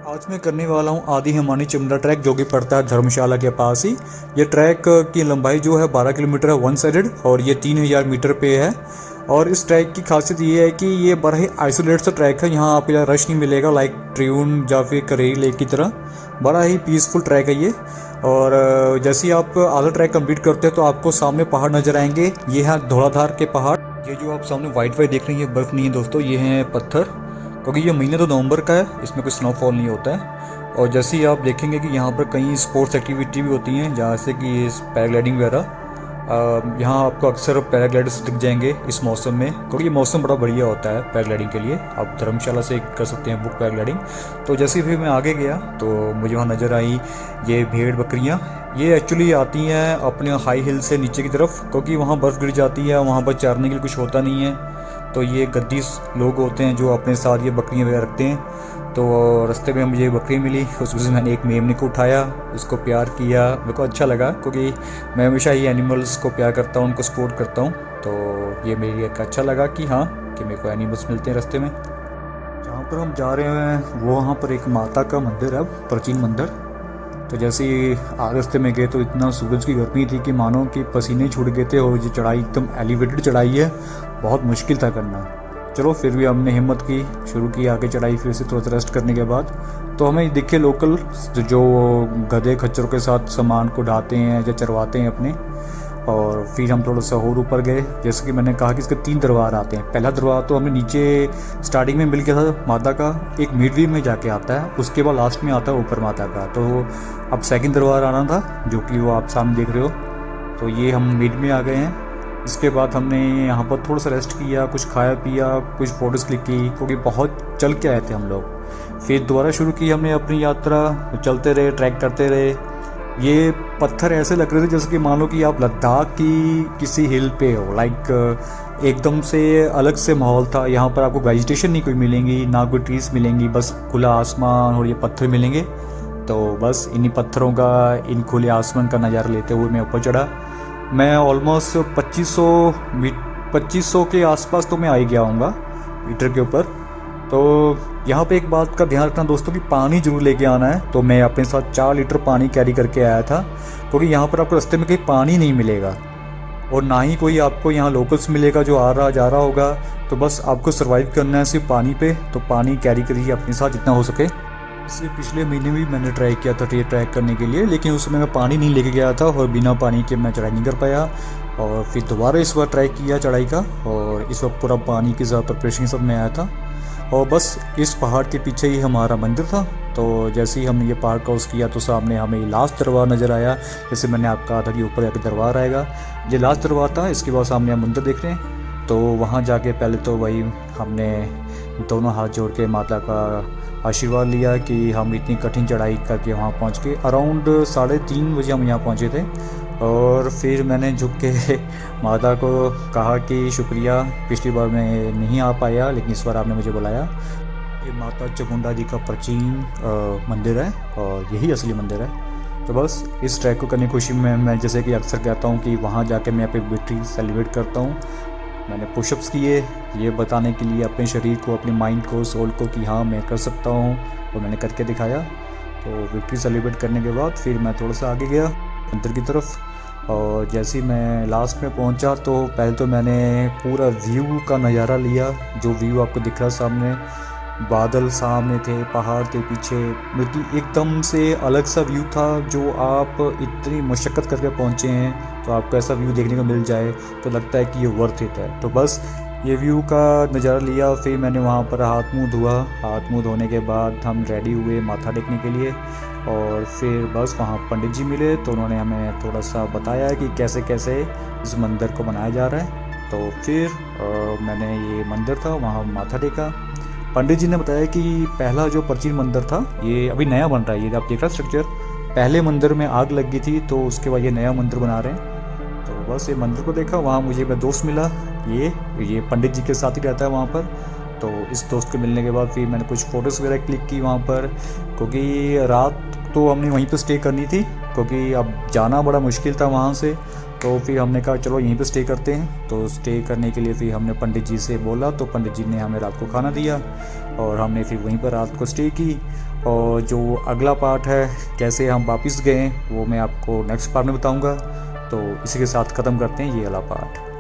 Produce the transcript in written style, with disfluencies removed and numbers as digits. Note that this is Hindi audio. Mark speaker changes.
Speaker 1: आज मैं करने वाला हूँ आदि हिमानी चुमला ट्रैक, जो कि पड़ता है धर्मशाला के पास ही। ये ट्रैक की लंबाई जो है 12 किलोमीटर है वन साइडेड, और ये 3000 मीटर पे है। और इस ट्रैक की खासियत ये है कि ये बड़ा ही आइसोलेट सा ट्रैक है। यहाँ आपको रश नहीं मिलेगा लाइक ट्रियून या फिर करेरी लेक की तरह। बड़ा ही पीसफुल ट्रैक है ये। और जैसे ही आप आधा ट्रैक कंप्लीट करते हैं तो आपको सामने पहाड़ नज़र आएंगे। ये है धौलाधार के पहाड़। ये जो आप सामने वाइट वाइट देख रहे हैं ये बर्फ़ नहीं है दोस्तों, ये हैं पत्थर, क्योंकि ये महीना तो नवंबर का है, इसमें कोई स्नोफॉल नहीं होता है। और जैसे ही आप देखेंगे कि यहाँ पर कई स्पोर्ट्स एक्टिविटी भी होती हैं, जैसे कि पैराग्लाइडिंग वगैरह। यहाँ आपको अक्सर पैराग्लाइडर्स दिख जाएंगे इस मौसम में, क्योंकि ये मौसम बड़ा बढ़िया होता है पैराग्लाइडिंग के लिए। आप धर्मशाला से कर सकते हैं बुक पैराग्लाइडिंग। तो जैसे ही फिर मैं आगे गया तो मुझे वहाँ नज़र आई ये भेड़ बकरियाँ। ये एक्चुअली आती हैं अपने हाई हिल से नीचे की तरफ, क्योंकि वहाँ बर्फ़ गिर जाती है, वहाँ पर चरने के लिए कुछ होता नहीं है। तो ये गद्दी लोग होते हैं जो अपने साथ ये बकरियाँ वगैरह रखते हैं। तो रास्ते में मुझे बकरी मिली, उस वजह से मैंने एक मेमने को उठाया, उसको प्यार किया। मेरे को अच्छा लगा, क्योंकि मैं हमेशा ही एनिमल्स को प्यार करता हूँ, उनको सपोर्ट करता हूँ। तो ये मेरे एक अच्छा लगा कि हाँ, कि मेरे को एनिमल्स मिलते हैं रास्ते में। जहाँ पर हम जा रहे हैं वो वहाँ पर एक माता का मंदिर है, प्राचीन मंदिर। तो जैसे ही रास्ते में गए तो इतना सूरज की गर्मी थी कि मानो कि पसीने छूट गए थे। और ये चढ़ाई एकदम एलिवेटेड चढ़ाई है, बहुत मुश्किल था करना। चलो फिर भी हमने हिम्मत की, शुरू की आगे चढ़ाई। फिर से थोड़ा सा रेस्ट करने के बाद तो हमें दिखे लोकल जो गधे खच्चरों के साथ सामान को ढाते हैं या चरवाते हैं अपने। और फिर हम थोड़ा सा और ऊपर गए। जैसे कि मैंने कहा कि इसके 3 दरबार आते हैं। पहला दरबार तो हमें नीचे स्टार्टिंग में मिल गया था माता का, एक मिडवे में जाके आता है, उसके बाद लास्ट में आता है ऊपर माता का। तो अब सेकंड दरबार आना था, जो कि वो आप सामने देख रहे हो। तो ये हम मिड में आ गए हैं। इसके बाद हमने यहाँ पर थोड़ा सा रेस्ट किया, कुछ खाया पिया, कुछ फ़ोटोज़ क्लिक की, क्योंकि बहुत चल के आए थे हम लोग। फिर दोबारा शुरू की हमने अपनी यात्रा। चलते रहे, ट्रैक करते रहे। ये पत्थर ऐसे लग रहे थे जैसे कि मान लो कि आप लद्दाख की किसी हिल पे हो, लाइक एकदम से अलग से माहौल था। यहाँ पर आपको वेजिटेशन नहीं कोई मिलेंगी, ना कोई ट्रीज मिलेंगी, बस खुला आसमान और ये पत्थर मिलेंगे। तो बस इन्हीं पत्थरों का, इन खुले आसमान का नज़ारा लेते हुए मैं ऊपर चढ़ा। मैं ऑलमोस्ट 2500 के आसपास तो मैं आ ही गया हूँगा मीटर के ऊपर। तो यहाँ पे एक बात का ध्यान रखना दोस्तों कि पानी जरूर लेके आना है। तो मैं अपने साथ 4 लीटर पानी कैरी करके आया था, क्योंकि यहाँ पर आपको रास्ते में कहीं पानी नहीं मिलेगा, और ना ही कोई आपको यहाँ लोकल्स मिलेगा जो आ रहा जा रहा होगा। तो बस आपको सर्वाइव करना है सिर्फ पानी पे। तो पानी कैरी करिए अपने साथ जितना हो सके। इससे पिछले महीने भी मैंने ट्राई किया था ये ट्रैक करने के लिए, लेकिन उस समय मैं पानी नहीं लेके गया था और बिना पानी के मैं चढ़ाई नहीं कर पाया। और फिर दोबारा इस बार ट्राई किया चढ़ाई का, और इस वक्त पूरा पानी के साथ प्रिपरेशन सब में आया था। और बस इस पहाड़ के पीछे ही हमारा मंदिर था। तो जैसे ही हमने ये पहाड़ क्रॉस किया तो सामने हमें लास्ट दरबार नज़र आया। जैसे मैंने आपको कहा था कि ऊपर जाके दरबार आएगा, ये लास्ट दरबार था। इसके बाद सामने हम मंदिर देख रहे हैं। तो वहाँ जाके पहले तो वही हमने दोनों हाथ जोड़ के माता का आशीर्वाद लिया कि हम इतनी कठिन चढ़ाई करके वहाँ पहुँच के अराउंड 3:30 बजे हम यहाँ पहुँचे थे। और फिर मैंने झुक के माता को कहा कि शुक्रिया, पिछली बार मैं नहीं आ पाया लेकिन इस बार आपने मुझे बुलाया। ये माता चामुंडा जी का प्राचीन मंदिर है, और यही असली मंदिर है। तो बस इस ट्रैक को करने की खुशी में मैं जैसे कि अक्सर कहता हूँ कि वहाँ जाके मैं अपनी विक्ट्री सेलिब्रेट करता हूँ। मैंने पुशअप्स किए, ये बताने के लिए अपने शरीर को, अपने माइंड को, सोल को कि हाँ मैं कर सकता हूँ, और मैंने करके दिखाया। तो विक्ट्री सेलिब्रेट करने के बाद फिर मैं थोड़ा सा आगे गया मंदिर की तरफ। और जैसे ही मैं लास्ट में पहुंचा तो पहले तो मैंने पूरा व्यू का नज़ारा लिया। जो व्यू आपको दिख रहा है सामने, बादल सामने थे, पहाड़ थे पीछे, मतलब एकदम से अलग सा व्यू था। जो आप इतनी मशक्क़त करके पहुंचे हैं तो आपको ऐसा व्यू देखने को मिल जाए तो लगता है कि ये वर्थ इट है। तो बस ये व्यू का नज़ारा लिया। फिर मैंने वहाँ पर हाथ मुंह धोआ। हाथ मुंह धोने के बाद हम रेडी हुए माथा टेकने के लिए। और फिर बस वहाँ पंडित जी मिले, तो उन्होंने हमें थोड़ा सा बताया कि कैसे कैसे इस मंदिर को बनाया जा रहा है। तो फिर मैंने ये मंदिर था वहाँ माथा टेका। पंडित जी ने बताया कि पहला जो प्राचीन मंदिर था ये अभी नया बन रहा है। ये आप देख रहे हैं स्ट्रक्चर, पहले मंदिर में आग लग गई थी तो उसके बाद ये नया मंदिर बना रहे हैं। तो बस ये मंदिर को देखा। वहाँ मुझे मेरा दोस्त मिला, ये पंडित जी के साथ ही रहता है वहाँ पर। तो इस दोस्त को मिलने के बाद फिर मैंने कुछ फ़ोटोज़ वगैरह क्लिक की वहाँ पर, क्योंकि रात तो हमने वहीं पर स्टे करनी थी, क्योंकि अब जाना बड़ा मुश्किल था वहाँ से। तो फिर हमने कहा चलो यहीं पे स्टे करते हैं। तो स्टे करने के लिए फिर हमने पंडित जी से बोला, तो पंडित जी ने हमें रात को खाना दिया और हमने फिर वहीं पर रात को स्टे की। और जो अगला पार्ट है कैसे हम वापस गए वो मैं आपको नेक्स्ट पार्ट में बताऊंगा। तो इसी के साथ ख़त्म करते हैं ये वाला पार्ट।